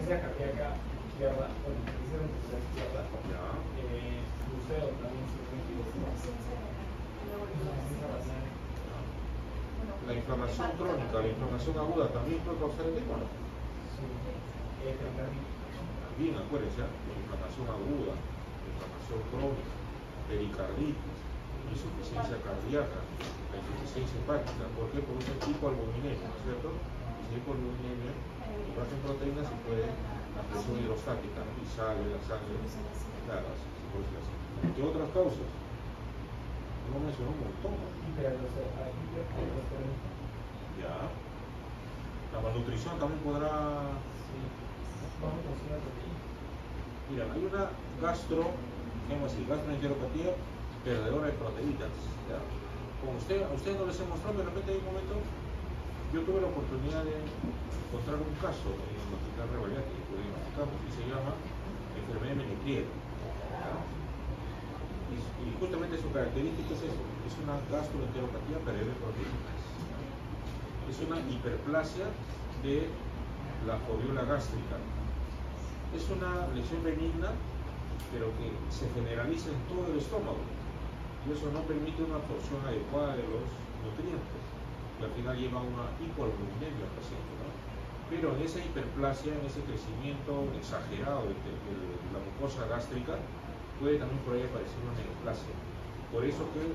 insuficiencia cardíaca izquierda, o insuficiencia ventricular izquierda, buceo también la inflamación crónica, la inflamación aguda también puede causar edema. También, acuérdense, la inflamación aguda, la inflamación crónica, pericarditis, insuficiencia cardíaca, la insuficiencia hepática. ¿Por qué? Porque es hipoalbuminemia, ¿no es cierto? Y si hay hipoalbuminemia y baja en proteínas, se puede la presión hidrostática, ¿no? Y sale la sangre, claro, ¿qué otras causas? No mencionó un montón. Ya. La malnutrición también podrá. Mira, hay una gastroenteropatía perdedora de proteínas. ¿Ya? Como a ustedes no les he mostrado, de repente hay un momento, yo tuve la oportunidad de encontrar un caso en el hospital Revalidad que diagnosticamos y se llama enfermedad de Mennetrier. Y justamente su característica es eso, es una gastroenteropatía perdedora de proteínas. Es una hiperplasia de la foviola gástrica. Es una lesión benigna, pero que se generaliza en todo el estómago. Y eso no permite una absorción adecuada de los nutrientes. Y al final lleva a una hipoalbuminemia al paciente, ¿no? Pero en esa hiperplasia, en ese crecimiento exagerado de la mucosa gástrica, puede también por ahí aparecer una neoplasia. Por eso que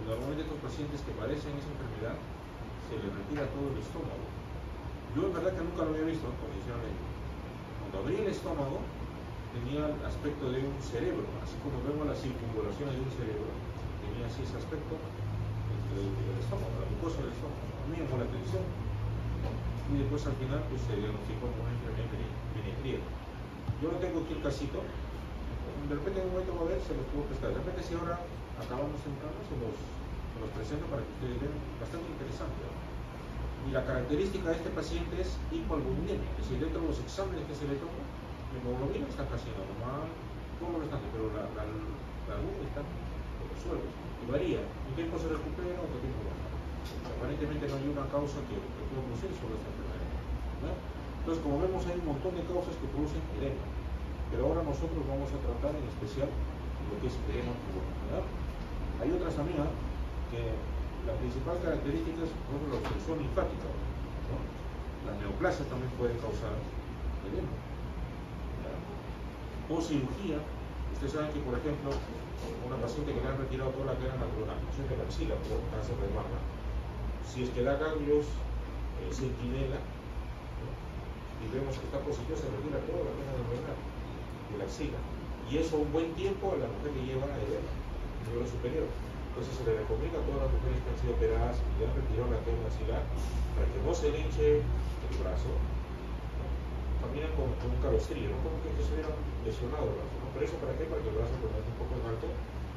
normalmente estos pacientes que padecen esa enfermedad se les retira todo el estómago. Yo en verdad que nunca lo había visto condicionalmente. Cuando abrí el estómago tenía el aspecto de un cerebro, así como vemos las circunvalaciones de un cerebro, tenía así ese aspecto del estómago, la mucosa del estómago. A mí me llamó la atención. Y después al final pues, se diagnosticó como una enfermedad Mennetrier. Yo no tengo aquí el casito. De repente en un momento va a ver, se los puedo prestar. De repente si ahora acabamos temprano, se los presento para que ustedes vean, bastante interesante, ¿no? Y la característica de este paciente es hipoalbuminemia, es decir, dentro de los exámenes que se le toma, la hemoglobina está casi normal, todo lo restante, pero la albúmina está por los suelos, y varía, un tiempo se recupera, otro tiempo baja. Aparentemente no hay una causa que pueda producir sobre esta enfermedad, ¿no? Entonces, como vemos, hay un montón de causas que producen edema. Pero ahora nosotros vamos a tratar en especial lo que es edema pulmonar, ¿verdad? Hay otras amigas que la principal característica es, por ejemplo, la obstrucción linfática, ¿no? Las neoplasias también pueden causar edema, ¿verdad? O cirugía. Ustedes saben que, por ejemplo, una paciente que le han retirado toda la cadena neuronal, paciente de la axila por cáncer de mama, si es que da ganglios centinela, ¿no? Y vemos que está positivo, se retira toda la cadena neuronal de la axila, y eso un buen tiempo a la mujer que lleva edema, nivel superior. Entonces se le recomienda a todas las mujeres que han sido operadas y le han retirado la cadena axilar para que no se le hinche el brazo, ¿no? Caminan con un cabestrillo, ¿no? Como que se hubieran lesionado el brazo, ¿no? Pero eso para qué? Para que el brazo permanezca un poco en alto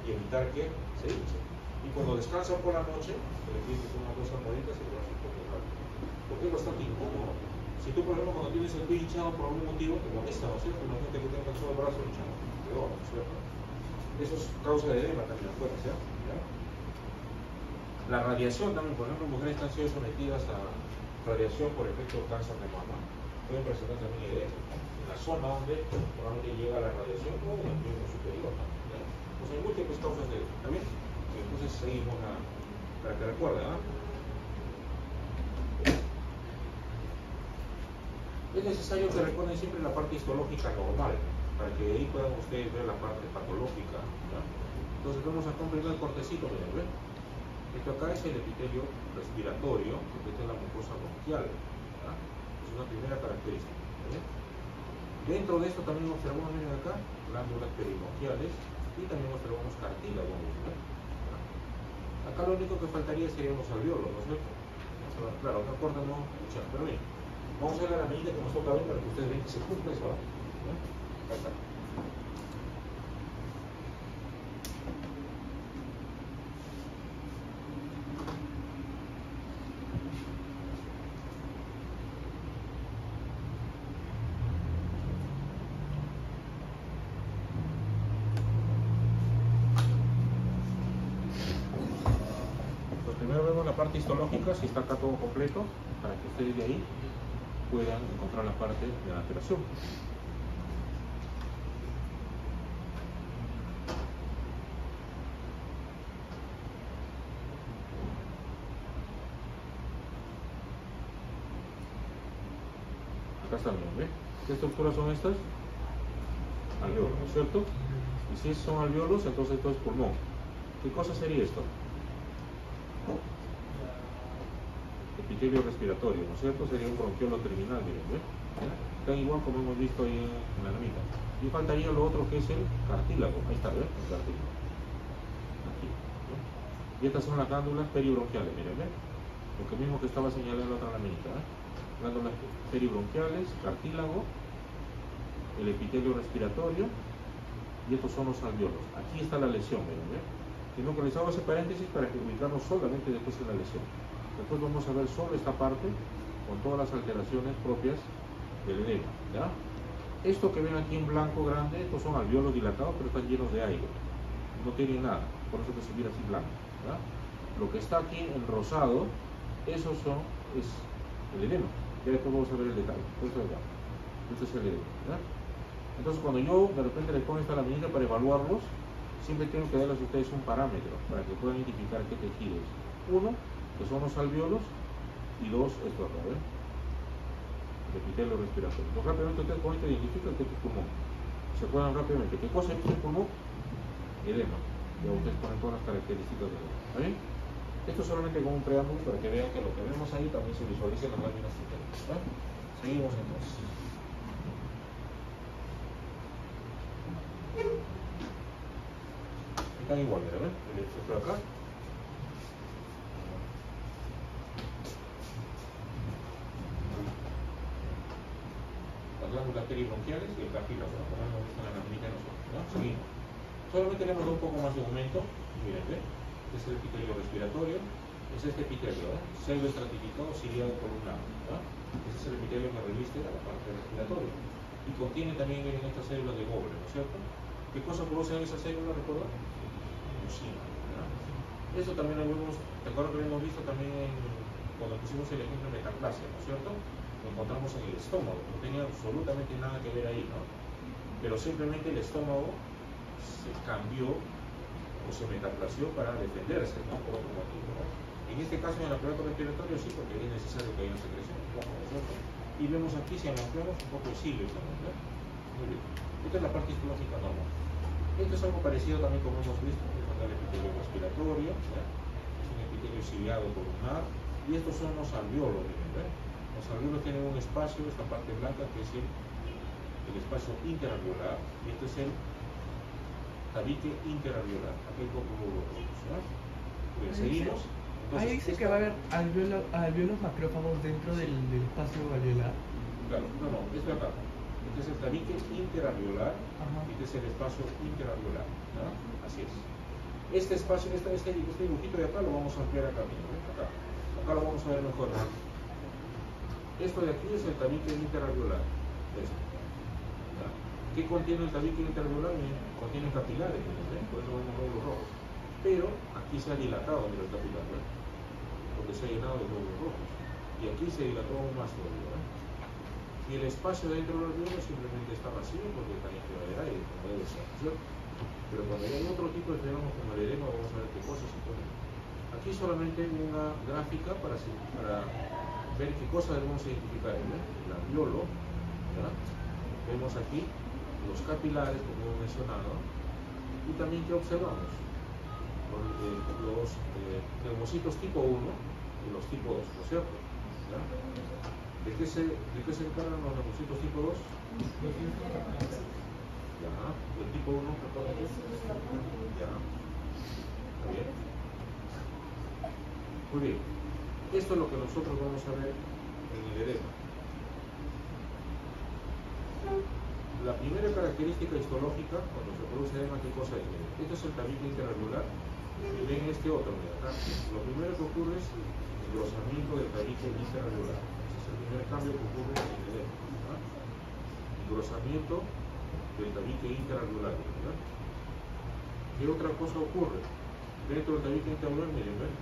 y evitar que se hinche. Y cuando descansan por la noche, se le pide que son unas 2 almohaditas y el brazo un poco en alto. Porque es bastante incómodo. Si tú, por ejemplo, cuando tienes el pie hinchado por algún motivo, te molesta, ¿no es cierto? Una gente que tenga todo el brazo hinchado, peor, ¿no es cierto? Eso es causa de edema también afuera, ¿cierto? ¿Ya? La radiación también, por ejemplo, mujeres que han sido sometidas a radiación por efecto de cáncer de mama, pueden presentar también edema. En la zona donde probablemente llega la radiación o en el miembro superior, ¿no? ¿Ya? Pues hay múltiples causas de edema, ¿está bien? Entonces seguimos para que recuerden, ¿ah? Es necesario que recuerden siempre la parte histológica normal, para que de ahí puedan ustedes ver la parte patológica, ¿ya? Entonces vamos a completar el cortecito, miren, ¿ven? Esto acá es el epitelio respiratorio, que está en la mucosa bronquial, ¿ya? Es una primera característica, ¿ven? Dentro de esto también observamos, miren acá, glándulas peribronquiales y también observamos cartílago, ¿ven? Acá lo único que faltaría serían los alveolos, ¿no es cierto? Claro, acá corta no escuchar, pero bien. Vamos a ver la medida que nos toca ver para que ustedes vean que se cumple eso, ¿no? Acá está. Pues primero vemos la parte histológica, si está acá todo completo, para que ustedes de ahí puedan encontrar la parte de la alteración. Acá está bien, ¿ve? ¿Qué estructuras son estas? Alveolos, ¿no es cierto? Y si son alveolos, entonces esto es pulmón. ¿Qué cosa sería esto? Epitelio respiratorio, ¿no es cierto? Sería un bronquiolo terminal, miren, ¿ve? Tan igual como hemos visto ahí en la namita. Y faltaría lo otro que es el cartílago. Ahí está, ¿ve? El cartílago. Aquí, ¿ve? Y estas son las glándulas peribronquiales, miren, ¿ve? Lo que mismo que estaba señalando en la otra laminita, ¿eh? Glándulas peribronquiales, cartílago, el epitelio respiratorio, y estos son los alveolos. Aquí está la lesión, miren, ¿ve? Sino que les hago ese paréntesis para que ubicarnos solamente después de la lesión. Después vamos a ver solo esta parte con todas las alteraciones propias del edema, ¿ya? Esto que ven aquí en blanco grande, estos son alveolos dilatados, pero están llenos de aire. No tienen nada, por eso que se mira así blanco, ¿ya? Lo que está aquí en rosado, es el edema. Ya después vamos a ver el detalle. Este es el edema, ¿ya? Entonces cuando yo de repente les pongo esta laminita para evaluarlos, siempre tengo que darles a ustedes un parámetro para que puedan identificar qué tejido es. Uno, que son los alveolos, y dos, esto acá, ¿ven? El epitelio respiratorio. Entonces rápidamente ustedes con esto identifican que este es pulmón. Se acuerdan rápidamente. ¿Qué cosa es el pulmón? Edema. Ya ustedes ponen todas las características del edema. ¿Está bien? Esto solamente con un preámbulo para que vean que lo que vemos ahí también se visualiza en las láminas citáticas. ¿Está? Seguimos entonces. Están igual, ¿verdad? Esto de acá. Las glándulas peribronquiales y el cartílago, ¿no? Como hemos visto en la laminita de nosotros, ¿no? Seguimos. Solamente le hemos dado un poco más de aumento. Miren, ¿ve? Este es el epitelio respiratorio. Es este epitelio, ¿no? Pseudoestratificado ciliado columnar, ¿no? Este es el epitelio que reviste a la parte respiratoria. Y contiene también, miren, estas células de Goblet, ¿no es cierto? ¿Qué cosa producen esas células, recuerda? Mucina, ¿no? Eso también lo vemos, ¿te acuerdas que lo hemos visto también cuando pusimos el ejemplo de metaplasia, ¿no es cierto? Lo encontramos en el estómago, no tenía absolutamente nada que ver ahí, ¿no? Pero simplemente el estómago se cambió o se metaplasió para defenderse, ¿no? Por otro motivo, ¿no? En este caso en el aparato respiratorio sí, porque es necesario que haya una secreción, ¿no? Y vemos aquí, si ampliamos un poco el cilio también, ¿no? Muy bien. Esta es la parte histológica normal. Esto es algo parecido también como hemos visto, es el epitelio respiratorio, ¿ya? Es un epitelio ciliado columnar, y estos son los alveolos, ¿ven? Los alveolos tienen un espacio, esta parte blanca que es el espacio interalveolar, y este es el tabique interalveolar. Aquí hay poco ¿ya? Bien, seguimos. Entonces, ahí dice que va a haber alveolos macrófagos dentro del espacio alveolar. Claro, no, esto de acá. Este es el tabique interalveolar, y este es el espacio interalveolar, ¿no? Así es. Este espacio, este dibujito de acá lo vamos a ampliar acá, miren, acá. Acá lo vamos a ver mejor, ¿no? Esto de aquí es el tabique interalveolar. ¿Ya? ¿Qué contiene el tabique interalveolar? Contiene capilares, ¿ven? Por eso vemos glóbulos rojos. Pero aquí se ha dilatado, mira, el capilar, ¿ven? Porque se ha llenado de glóbulos rojos. Y aquí se dilató aún más todavía, ¿ven? Y el espacio dentro del alveolo simplemente está vacío porque está lleno de aire, como debe ser, ¿cierto? Pero cuando hay otro tipo de fenómenos como el edema, vamos a ver qué cosas se ponen. Aquí solamente una gráfica para ver qué cosas debemos identificar, ¿ven? El alveolo, ¿ya? Vemos aquí los capilares, como hemos mencionado, y también ¿qué observamos? Los neumocitos tipo 1 y los tipo 2, ¿no es cierto? ¿Ya? ¿De qué se encargan los neumocitos tipo 2? Ya, el tipo 1, recuerda qué es. Ya, está bien. Muy bien. Esto es lo que nosotros vamos a ver en el edema. La primera característica histológica cuando se produce edema, ¿qué cosa es? Este es el tabique interalveolar y ven este otro, mira, acá. Lo primero que ocurre es el engrosamiento del tabique interalveolar. Ese es el primer cambio que ocurre en el edema, ¿verdad? Engrosamiento del tabique interalveolar, ¿verdad? ¿Qué otra cosa ocurre? Dentro del tabique interalveolar, miren, ¿ven?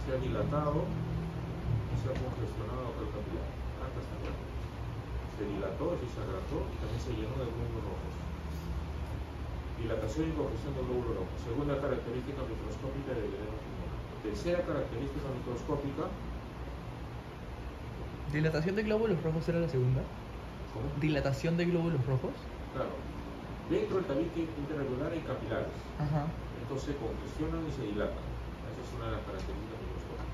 Se ha dilatado y se ha congestionado el capilar. Acá está, ¿no? Se dilató, se agrató y también se llenó de glóbulos rojos. Dilatación y congestión del glóbulo rojo. Segunda característica microscópica del edema pulmonar. Tercera característica microscópica. ¿Dilatación de glóbulos rojos era la segunda? ¿Cómo? ¿Dilatación de glóbulos rojos? Claro. Dentro del tabique interregular hay capilares. Ajá. Entonces se congestionan y se dilatan. Esa es una de las características microscópicas.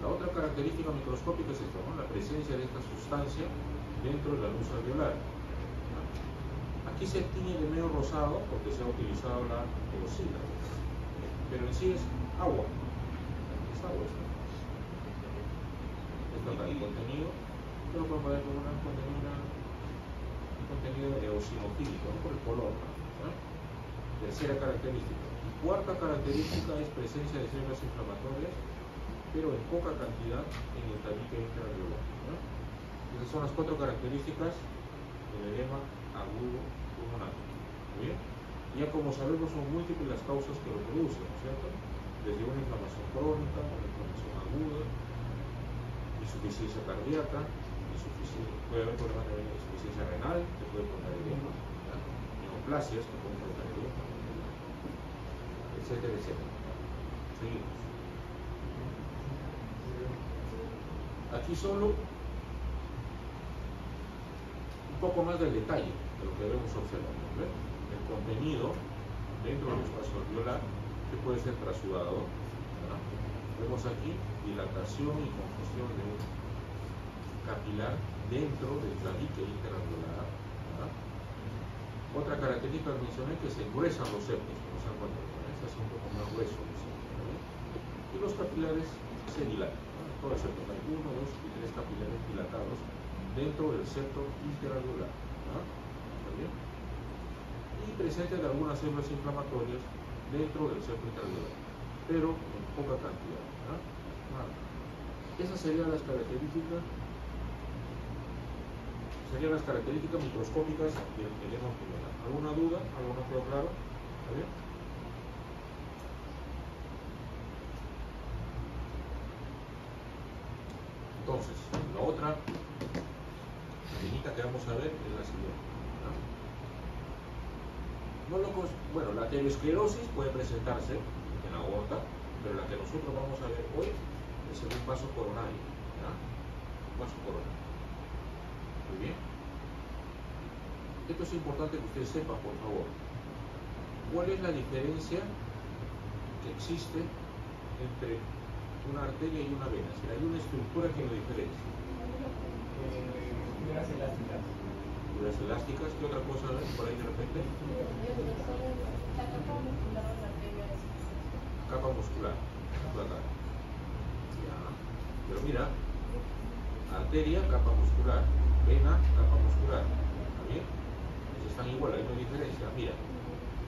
La otra característica microscópica es esto, ¿no? La presencia de esta sustancia dentro de la luz alveolar. Aquí se tiñe de medio rosado porque se ha utilizado la eosina, pero en sí es agua. Es agua esto. Esto acá, el contenido, yo lo puedo poner como un contenido eosinofílico, ¿no? Por el color, ¿no? Tercera característica. Y cuarta característica es presencia de células inflamatorias, pero en poca cantidad en el tabique intraalveolar, ¿no? Esas son las cuatro características del edema agudo pulmonar. ¿Bien? Ya como sabemos son múltiples las causas que lo producen, ¿no es cierto? Desde una inflamación crónica, una inflamación aguda, insuficiencia cardíaca, puede haber problemas de insuficiencia renal, que puede provocar edema, neoplasias que pueden provocar edema, etcétera, etcétera. Seguimos. Aquí solo un poco más del detalle de lo que debemos observar, ¿no? El contenido dentro del espacio alveolar que puede ser trasudado, ¿no? Vemos aquí dilatación y congestión de un capilar dentro del tabique interalveolar, ¿no? Otra característica que mencioné es que se engruesan los septos, como se dan cuenta, ¿no? Se hace un poco más grueso, ¿no? Y los capilares se dilatan, ¿no? Todo el septo, hay 1, 2 y 3 capilares dilatados dentro del septo interalveolar, ¿no? ¿Está bien? Y presente de algunas células inflamatorias dentro del septo interalveolar, pero en poca cantidad, ¿no? Esas serían las características microscópicas del edema pulmonar. ¿Alguna duda? ¿Algo no quedó claro? ¿Está bien? Entonces, la otra técnica que vamos a ver es la siguiente, ¿no? Bueno, la aterosclerosis puede presentarse en la aorta, pero la que nosotros vamos a ver hoy es en un vaso coronario, ¿no? Un vaso coronario. Muy bien. Esto es importante que usted sepa, por favor. ¿Cuál es la diferencia que existe entre una arteria y una vena? Si hay una estructura que lo diferencia. Fibras elásticas. Fibras elásticas, ¿qué otra cosa ven por ahí de repente? Capa muscular. Acá. Ya. Pero mira, arteria, capa muscular, vena, capa muscular. ¿Está bien? Entonces están igual, hay una diferencia. Mira,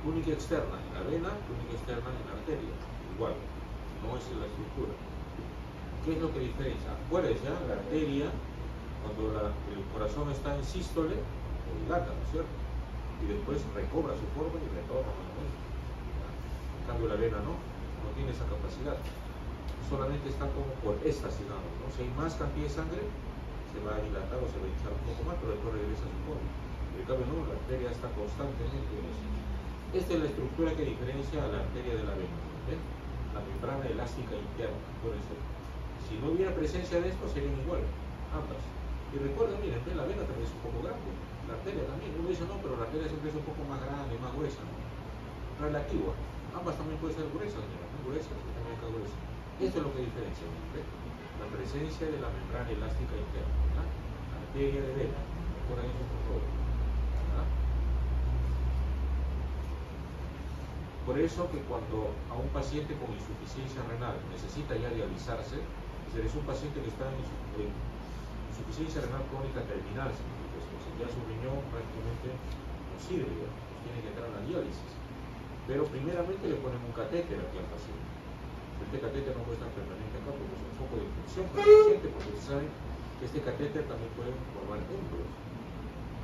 túnica externa en la vena, túnica externa en la arteria. Igual, no es la estructura. ¿Qué es lo que diferencia? Acuérdense, ya, la arteria, cuando el corazón está en sístole, se dilata, ¿no es cierto? Y después recobra su forma y retorna nuevamente. En cambio la vena no tiene esa capacidad. Solamente está como por éxtasis, ¿no? Si hay más cantidad de sangre, se va a dilatar o se va a hinchar un poco más, pero después regresa a su forma. En cambio no, la arteria está constantemente en eso. Esta es la estructura que diferencia a la arteria de la vena, ¿ven? La membrana elástica interna, por eso. Si no hubiera presencia de esto, serían igual, ambas. Y recuerden, miren, la vena también es un poco grande, la arteria también. Uno dice, no, pero la arteria siempre es un poco más grande, más gruesa, ¿no? Relativa. Ambas también pueden ser gruesas, mira, muy gruesas y también acá gruesas. Esto es lo que diferencia, ¿ven? La presencia de la membrana elástica interna, ¿verdad? Arteria de vena, recuerden eso por favor, ¿verdad? Por eso que cuando a un paciente con insuficiencia renal necesita ya dializarse, es un paciente que está en insuficiencia renal crónica terminal, ya su riñón prácticamente no sirve, pues tiene que entrar a la diálisis. Pero primeramente le ponen un catéter aquí al paciente. Este catéter no puede estar permanente acá porque es un foco de infección para el paciente, porque se sabe que este catéter también puede formar émbolos.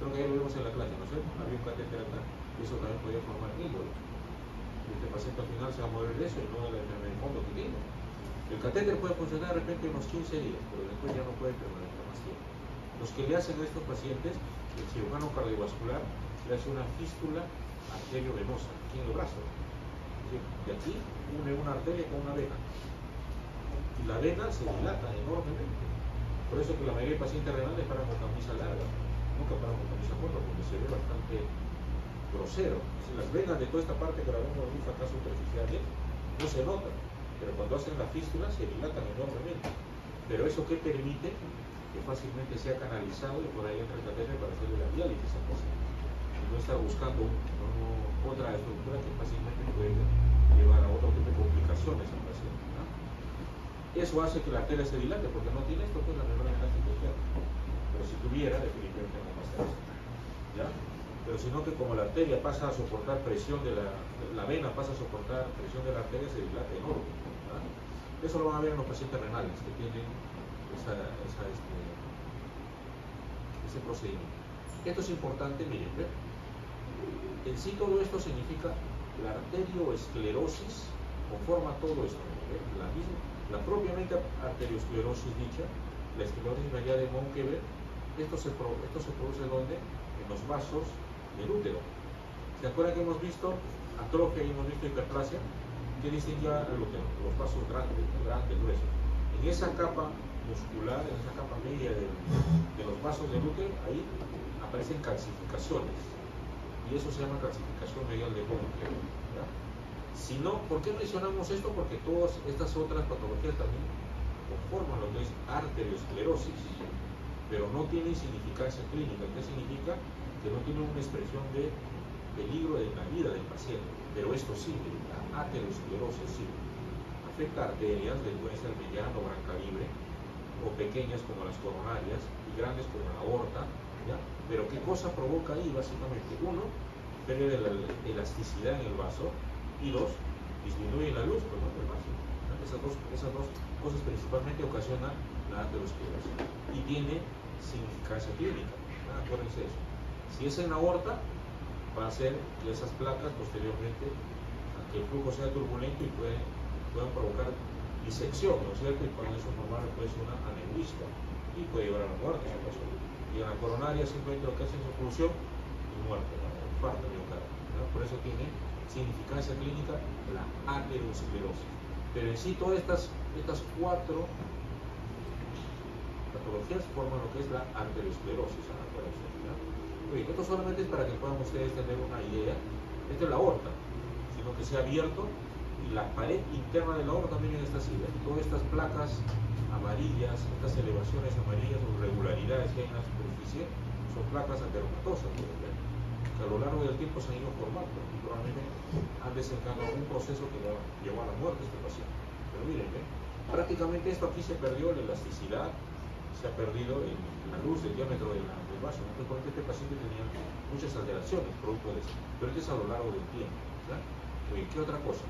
Creo que ya lo vimos en la clase, ¿no sé? Había un catéter acá y eso también podía formar émbolos. Y este paciente al final se va a morir de eso y no de la enfermedad de fondo que tiene. El catéter puede funcionar de repente unos 15 días, pero después ya no puede permanecer más tiempo. Los que le hacen a estos pacientes, el cirujano cardiovascular le hace una fístula arteriovenosa aquí en el brazo. De aquí une una arteria con una vena. Y la vena se dilata enormemente. Por eso que la mayoría de pacientes renales paran con camisa larga, nunca paran con camisa corta, porque se ve bastante grosero. Si las venas de toda esta parte que la vemos en acá superficiales no se notan, pero cuando hacen la fístula se dilatan enormemente. Pero eso que permite que fácilmente sea canalizado y por ahí entra el catéter para hacerle la diálisis a cosa. Y no está buscando otra estructura que fácilmente puede llevar a otro tipo de complicaciones al paciente, ¿no? Eso hace que la arteria se dilate, porque no tiene esto, pues la membrana elástica. Pero si tuviera, definitivamente no pasa esto, ¿ya? Pero sino que como la arteria pasa a soportar presión de la vena pasa a soportar presión de la arteria, se dilata enorme, ¿no? Eso lo van a ver en los pacientes renales que tienen ese procedimiento. Esto es importante, miren, ¿ver? En sí todo esto significa la arterioesclerosis, conforma todo esto, ¿ver? La propiamente arteriosclerosis dicha, la esclerosis medial de Monkever, esto se produce ¿dónde? En los vasos del útero. ¿Se acuerdan que hemos visto atrofia y hemos visto hiperplasia? ¿Qué distinguía el útero? Los vasos grandes, gruesos. En esa capa muscular, en esa capa media de los vasos del útero, ahí aparecen calcificaciones. Y eso se llama calcificación medial de Monkever. Si no, ¿por qué mencionamos esto? Porque todas estas otras patologías también conforman lo que es arteriosclerosis, pero no tienen significancia clínica. ¿Qué significa? Que no tiene una expresión de peligro en la vida del paciente. Pero esto sí, la arteriosclerosis sí. Afecta arterias, puede ser mediano o gran calibre, o pequeñas como las coronarias, y grandes como la aorta, ¿ya? Pero ¿qué cosa provoca ahí? Básicamente, uno, pérdida de la elasticidad en el vaso, y dos, disminuye la luz del vaso. Esas dos cosas principalmente ocasionan la aterosclerosis y tiene significancia clínica. Acuérdense eso. Si es en la aorta, va a hacer que esas placas posteriormente, que el flujo sea turbulento y puedan provocar disección, ¿no es cierto? Y cuando eso es normal puede ser una aneurisma y puede llevar a la muerte esa persona. Y en la coronaria simplemente lo que hace es oclusión y muerte, ¿no? Infarto miocardio, ¿no? Por eso tiene significancia clínica la aterosclerosis. Pero en sí todas estas cuatro patologías forman lo que es la arteriosclerosis, ¿no? Bien, esto solamente es para que puedan ustedes tener una idea. Esto es la aorta, sino que se ha abierto y la pared interna de la aorta también está así, ¿ven? Todas estas placas amarillas, estas elevaciones amarillas o irregularidades que hay en la superficie son placas ateromatosas, ¿ven? Que a lo largo del tiempo se han ido formando y probablemente han desencadenado un proceso que llevó a la muerte de este paciente. Pero miren, prácticamente esto aquí se perdió la elasticidad, se ha perdido la luz, el diámetro del vaso. Entonces, por este paciente tenía muchas alteraciones producto de eso, pero esto es a lo largo del tiempo, ¿verdad? Oye, ¿qué otra cosa?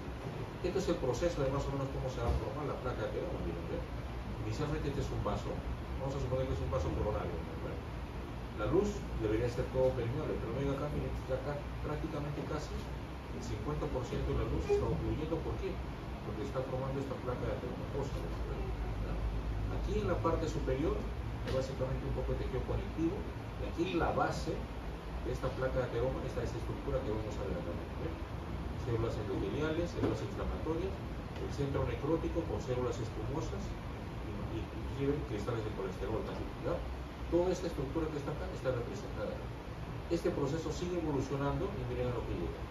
Este es el proceso de más o menos cómo se va a formar la placa de ateroma. Inicialmente este es un vaso, vamos a suponer que es un vaso coronario, ¿verdad? La luz debería ser todo permeable, pero ven acá, miren, acá prácticamente casi el 50% de la luz está ocluyendo. ¿Por qué? Porque está formando esta placa de ateromatosa. Aquí en la parte superior es básicamente un poco de tejido conectivo, y aquí en la base de esta placa de ateroma está esa estructura que vamos a ver acá. Células endoteliales, células inflamatorias, el centro necrótico con células espumosas y inclusive cristales de colesterol también, ¿ya? Toda esta estructura que está acá está representada. Este proceso sigue evolucionando y miren a lo que llega.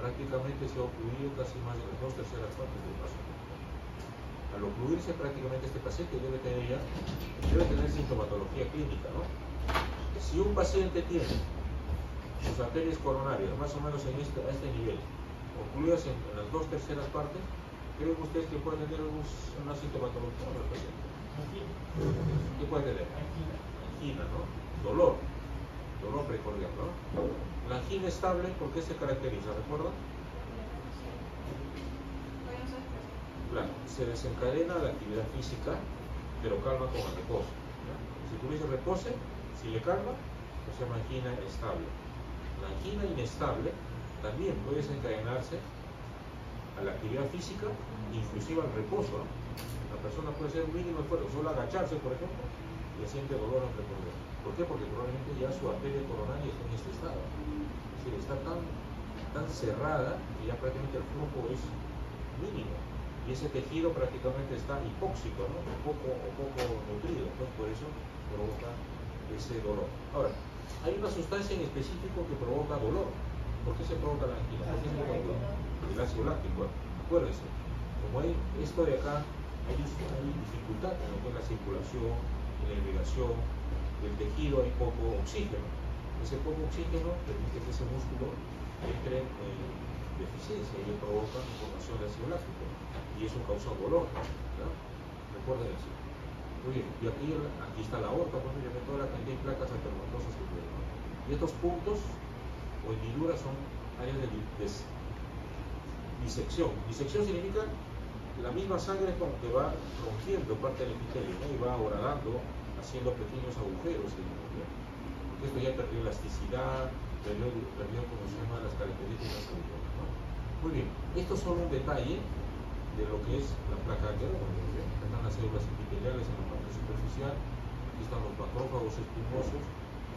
Prácticamente se ha ocluido casi más de las 2/3 partes del vaso. Al ocluirse prácticamente este paciente debe tener sintomatología clínica, ¿no? Si un paciente tiene sus arterias coronarias más o menos a este nivel, ocluidas en las 2/3 partes, ¿creen ustedes que puede tener una sintomatología en el paciente? ¿Qué puede tener? Angina, ¿no? Dolor precordial, ¿no? La angina estable, ¿por qué se caracteriza? ¿Recuerdan? Claro, se desencadena la actividad física, pero calma con el reposo, ¿no? Si tú dices repose, si le calma, pues se llama angina estable. La angina inestable también puede desencadenarse a la actividad física, inclusive al reposo, ¿no? La persona puede hacer un mínimo esfuerzo, solo agacharse, por ejemplo, ya siente dolor entre correr. ¿Por qué? Porque probablemente ya su arteria coronaria está en este estado. Es decir, está tan cerrada que ya prácticamente el flujo es mínimo. Y ese tejido prácticamente está hipóxico, ¿no? O poco nutrido. Entonces por eso provoca ese dolor. Ahora, hay una sustancia en específico que provoca dolor. ¿Por qué se provoca la angina? ¿Por qué se provoca dolor? El ácido láctico. Acuérdense, como hay esto de acá, hay dificultad en lo que es la circulación, en la irrigación del tejido, hay poco oxígeno. Ese poco oxígeno permite que ese músculo entre en deficiencia y le provoca formación de ácido láctico. Y eso causa dolor, ¿no? Recuerden eso. Muy bien, y aquí está la aorta, pues miren toda la cantidad de placas atermatosas que tiene, ¿no? Y estos puntos o hendiduras son áreas de disección. Disección significa la misma sangre como que va rompiendo parte del epitelio, ¿no? Y va horadando, haciendo pequeños agujeros en el epitelio. Porque esto ya perdió elasticidad, perdió como se llama, las características celulares, ¿no? Muy bien, esto es solo un detalle de lo que es la placa ateroma. Acá están las células epiteliales en la parte superficial, aquí están los macrófagos espumosos,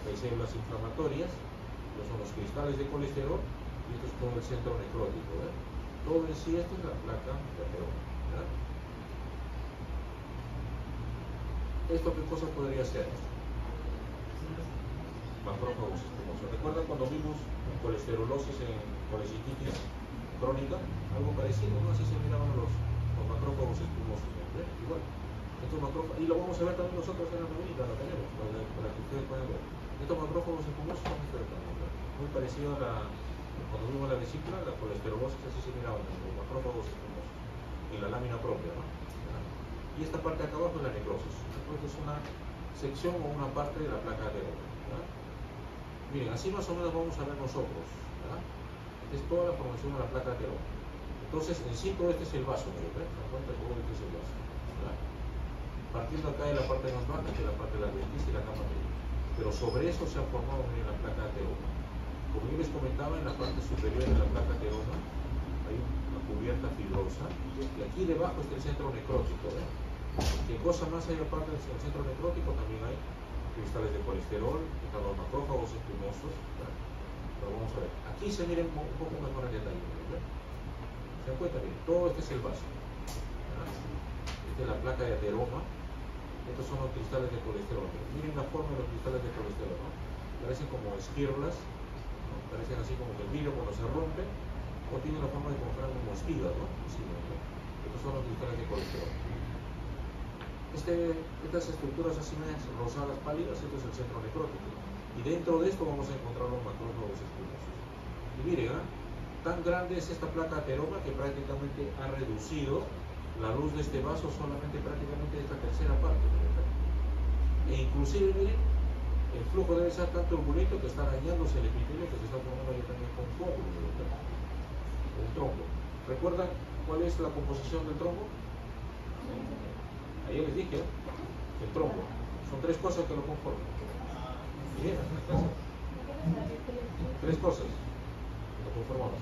hay células inflamatorias, estos son los cristales de colesterol y esto es todo el centro necrótico, ¿verdad? Todo en sí esto es la placa de ateroma, ¿verdad? ¿Esto qué cosa podría ser? Macrófagos espumosos. ¿Recuerdan cuando vimos colesterolosis en colecistitis crónica? Algo parecido, ¿no? Así se miraban los macrófagos espumosos, ¿no? Igual. Estos macrófagos, y lo vamos a ver también nosotros en la novela, lo tenemos, para que ustedes puedan ver. Estos macrófagos espumosos son muy parecido a cuando vimos la vesícula, la colesterolosis, así se miraban los macrófagos espumosos, en la lámina propia, ¿no? Y esta parte de acá abajo es la necrosis. Esto es una sección o una parte de la placa ateroma, ¿verdad? Miren, así más o menos vamos a ver nosotros, ¿verdad? Esta es toda la formación de la placa ateroma. Entonces, en sí todo este es el vaso, ¿no? ¿Se dan cuenta? Todo este es el vaso, ¿verdad? Partiendo acá de la parte más baja, que es la parte de la adventicia y la cama media. Pero sobre eso se ha formado, miren, la placa ateroma. Como yo les comentaba, en la parte superior de la placa ateroma hay una cubierta fibrosa y aquí debajo está el centro necrótico, ¿verdad? ¿Qué cosa más hay aparte del centro necrótico? También hay cristales de colesterol, están los macrófagos espumosos, ¿verdad? Pero vamos a ver. Aquí se miren un poco mejor en detalle, ¿verdad? ¿Se dan cuenta? Miren, todo este es el vaso, ¿verdad? Esta es la placa de ateroma. Estos son los cristales de colesterol. Miren la forma de los cristales de colesterol, ¿no? Parecen como esquirlas, ¿no? Parecen así como que el vidrio cuando se rompe, o tiene la forma de como espigas, ¿no? Así, ¿no? Estos son los cristales de colesterol. Estas estructuras así medias rosadas pálidas, esto es el centro necrótico. Y dentro de esto vamos a encontrar los macrófagos espumosos. Y miren, tan grande es esta placa ateroma que prácticamente ha reducido la luz de este vaso solamente prácticamente esta tercera parte. E inclusive, miren, el flujo debe ser tan turbulento que está dañándose el epitelio que se está formando ahí también con coágulos, el trombo. ¿Recuerdan cuál es la composición del trombo? Ayer les dije, el trombo. Son tres cosas que lo conforman. Bien, tres cosas que lo conformamos.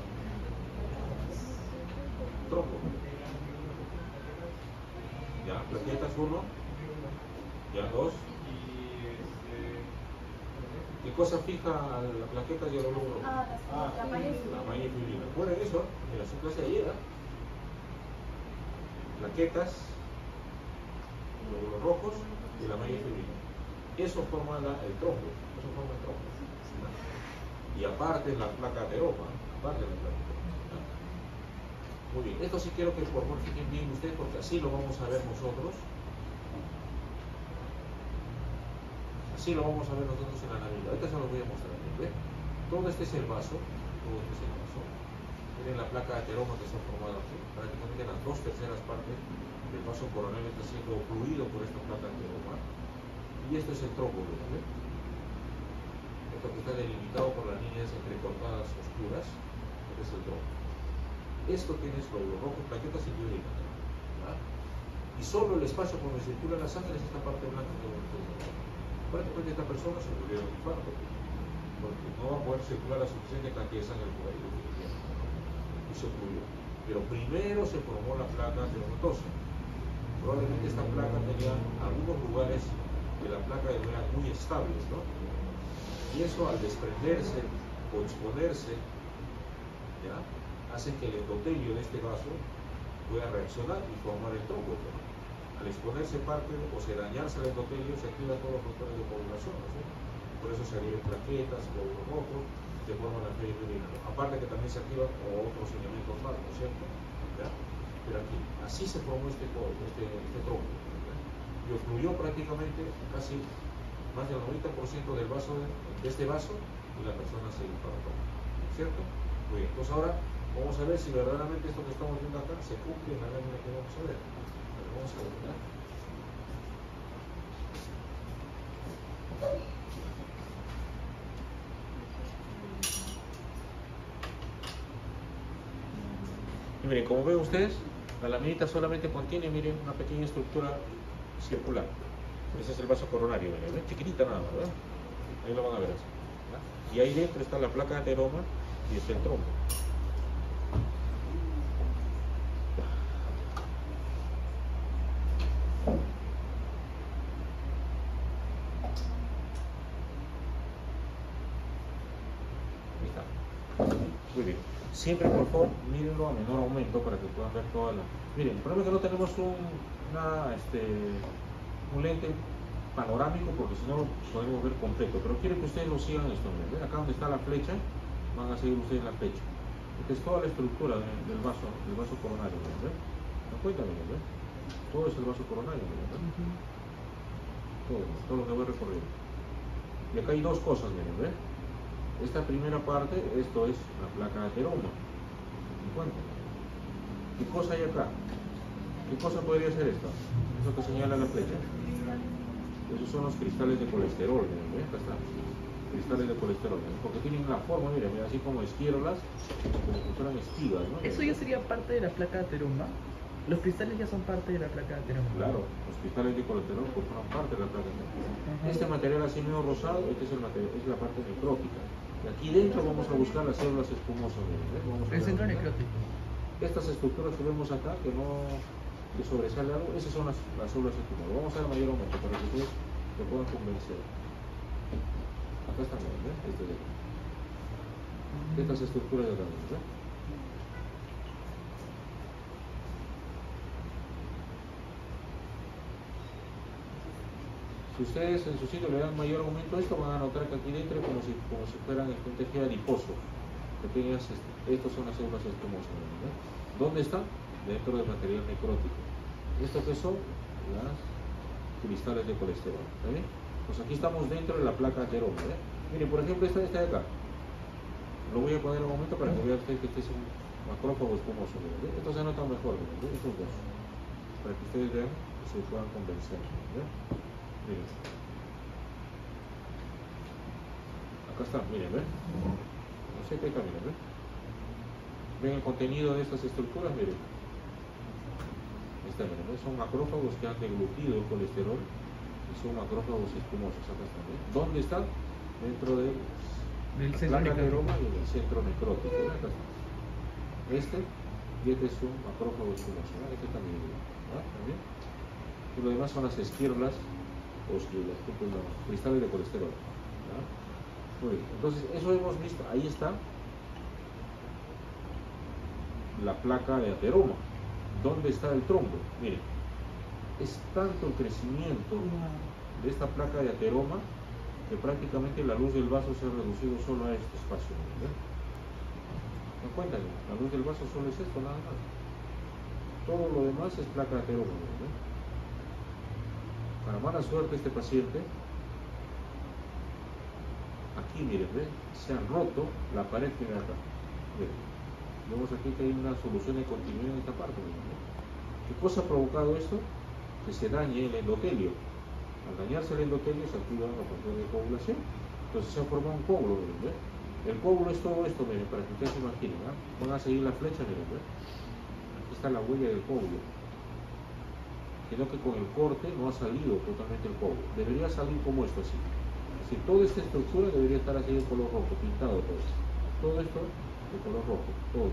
Trombo. Ya, plaquetas uno. Ya, dos. ¿Qué cosa fija a la plaqueta y al glóbulo? La malla fibrina. Bueno, eso, en la clase de ayer, plaquetas, glóbulos rojos y la malla fibrina. Eso forma el trombo. Eso forma el trombo. Y aparte la placa ateroma. Aparte la placa ateroma. Muy bien. Esto sí quiero que por favor fijen bien ustedes porque así lo vamos a ver nosotros. Así lo vamos a ver nosotros en la Navidad. Ahorita se los voy a mostrar. ¿Ven? Todo este es el vaso. Todo este es el vaso. Miren la placa ateroma que está formada aquí. Prácticamente las 2/3 partes del vaso coronal está siendo fluido por esta placa ateroma. Y esto es el trombo, ¿ven? Esto que está delimitado por las líneas entrecortadas oscuras. Este es el trombo. Esto tiene glóbulos rojos, plaquetas y fibrina. Y solo el espacio por donde circula la sangre es esta parte blanca que vemos. Prácticamente esta persona se murió de infarto porque no va a poder circular la suficiente cantidad de sangre por ahí y se murió. Pero primero se formó la placa ateromatosa. Probablemente esta placa tenía algunos lugares de la placa de manera muy estable, ¿no? Y eso al desprenderse o exponerse, ¿ya?, hace que el endotelio de este vaso pueda reaccionar y formar el trombo. Al exponerse parte o se dañarse el endotelio, se activan todos los factores de coagulación, ¿no? Por eso se adhieren plaquetas, glóbulos rojos, se forman las fibras urinarias. Aparte que también se activan otros elementos más, ¿no es cierto? ¿Ya? Pero aquí, así se formó este trombo, ¿ya? Y obstruyó prácticamente casi más del 90% del vaso, de este vaso, y la persona se infartó, ¿cierto? Muy bien, entonces ahora vamos a ver si verdaderamente esto que estamos viendo acá se cumple en la lámina que vamos a ver. Vamos a ver, ¿verdad? Y miren, como ven ustedes, la laminita solamente contiene, miren, una pequeña estructura circular. Ese es el vaso coronario, ¿verdad? Chiquitita nada, ¿verdad? Ahí lo van a ver así, ¿verdad? Y ahí dentro está la placa de ateroma y está el trombo. Ahí está. Muy bien. Siempre, por favor, mírenlo a menor aumento para que puedan ver toda la... Miren, el problema es que no tenemos un lente panorámico porque si no lo podemos ver completo, pero quiero que ustedes lo sigan esto. ¿Ven? Acá donde está la flecha, van a seguir ustedes la flecha. Esta es toda la estructura del vaso coronario. ¿Ven? ¿Me cuenta? ¿Ven? Todo es el vaso coronario. ¿Ven? Todo lo que voy recorriendo. Y acá hay dos cosas, miren, ¿ven? Esta primera parte, esto es la placa de ateroma. ¿Me cuenta? ¿Qué cosa hay acá? ¿Qué cosa podría ser esto? Eso que señala la flecha. Esos son los cristales de colesterol, miren, ¿ven? Acá están. Cristales de colesterol, ¿ven? Porque tienen la forma, miren, así como esquirlas, como si fueran espigas, ¿no? ¿Eso ya sería parte de la placa de ateroma? Los cristales ya son parte de la placa de ateroma. Claro, los cristales de colesterol pues, forman parte de la placa de ateroma. Este material así medio rosado, este es la parte necrótica. Y aquí dentro vamos a buscar las células espumosas, ¿ven? Vamos a El ver, centro ¿no? necrótico. Estas estructuras que vemos acá, que sobresale algo, esas son las células espumosas. Vamos a ver mayor aumento para que ustedes se puedan convencer. Acá están, ¿ven? Estas estructuras de acá, ¿ven? Si ustedes en su sitio le dan mayor aumento a esto, van a notar que aquí dentro es como si fueran un tejido adiposo. Pequeñas, estas son las células espumosas, ¿no? ¿Dónde están? Dentro del material necrótico. ¿Esto qué son? Las cristales de colesterol. ¿Está bien? Pues aquí estamos dentro de la placa ateroma. Miren, por ejemplo, esta de acá. Lo voy a poner en un momento para que vean ustedes que este es un macrófago espumoso. ¿Ven? Esto se nota mejor. ¿Ven? Estos dos. Para que ustedes vean y se puedan convencer. ¿Ven? Miren. Acá está, miren, ¿ven? No sé qué está, miren, ¿ven? ¿Ven el contenido de estas estructuras? Miren. Está, miren, ¿ven? Son macrófagos que han deglutido el colesterol y son macrófagos espumosos. Acá están, ¿ven? ¿Dónde están? Dentro del centro placa de necrótico. aroma y del centro necrótico. ¿Ven? Acá está. Y este es un macrófago espumoso. ¿Ven? Este también, ¿verdad? ¿También? Y lo demás son las esquirlas los cristales de colesterol. ¿Ya? Muy bien, entonces eso hemos visto, ahí está la placa de ateroma. ¿Dónde está el trombo? Miren, es tanto el crecimiento de esta placa de ateroma que prácticamente la luz del vaso se ha reducido solo a este espacio. ¿Ven? ¿Me cuentan? La luz del vaso solo es esto, nada más. Todo lo demás es placa de ateroma. ¿Ven? Para mala suerte este paciente, aquí miren, ¿ven? Se ha roto la pared que hay acá. Miren, vemos aquí que hay una solución de continuidad en esta parte. ¿Ven? ¿Qué cosa ha provocado esto? Que se dañe el endotelio. Al dañarse el endotelio se activa la función de coagulación. Entonces se ha formado un coágulo, miren, ¿ven? El coágulo es todo esto, miren, para que ustedes se imaginen. ¿Ah? Van a seguir la flecha, miren, ¿ven? Aquí está la huella del coágulo. Sino que con el corte no ha salido totalmente el coágulo. Debería salir como esto, así. Así, toda esta estructura debería estar así de color rojo, pintado todo esto. Todo esto de color rojo, todo.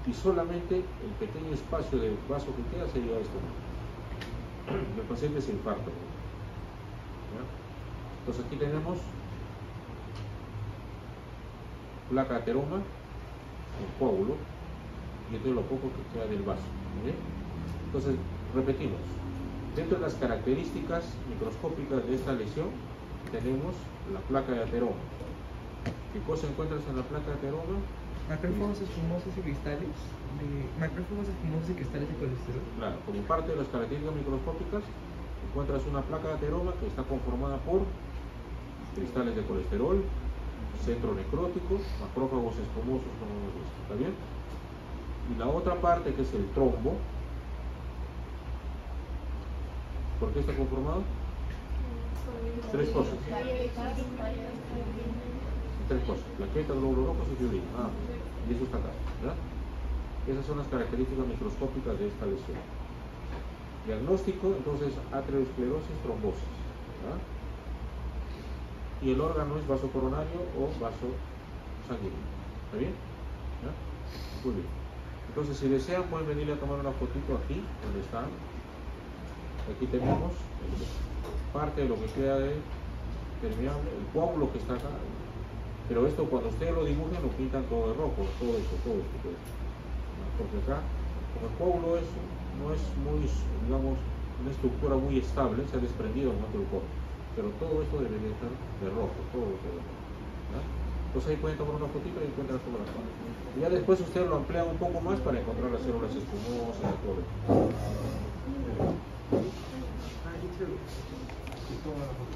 Y solamente el pequeño espacio del vaso que queda sería esto. El paciente se infarta. ¿Ya? Entonces aquí tenemos placa de ateroma, el coágulo, y entonces lo poco que queda del vaso. ¿Bien? Entonces, repetimos. Dentro de las características microscópicas de esta lesión, tenemos la placa de ateroma. ¿Qué cosa encuentras en la placa de ateroma? Macrófagos espumosos y cristales macrófagos espumosos y cristales de colesterol. Claro, como parte de las características microscópicas, encuentras una placa de ateroma que está conformada por cristales de colesterol, centro necrótico, macrófagos espumosos, como hemos visto. ¿Está bien? Y la otra parte, que es el trombo, ¿por qué está conformado? Tres cosas. Tres cosas: plaquetas, glóbulos rojos y fibrina. Y eso está acá, ¿verdad? Esas son las características microscópicas de esta lesión. Diagnóstico, entonces, aterosclerosis, trombosis, ¿verdad? Y el órgano es vaso coronario o vaso sanguíneo. ¿Está bien? ¿Ya? Muy bien. Entonces, si desean, pueden venir a tomar una fotito aquí, donde están. Aquí tenemos parte de lo que queda de permeable, el coágulo que está acá. Pero esto, cuando ustedes lo dibujan, lo pintan todo de rojo, todo esto. Porque acá, como el coágulo no es muy, digamos, una estructura muy estable, se ha desprendido en otro corte. Pero todo esto debería estar de rojo, todo lo que de rojo. ¿Ya? Entonces ahí pueden tomar una fotito y encuentran todas las partes. Y ya después ustedes lo amplían un poco más para encontrar las células espumosas y todo esto. Y toma la foto.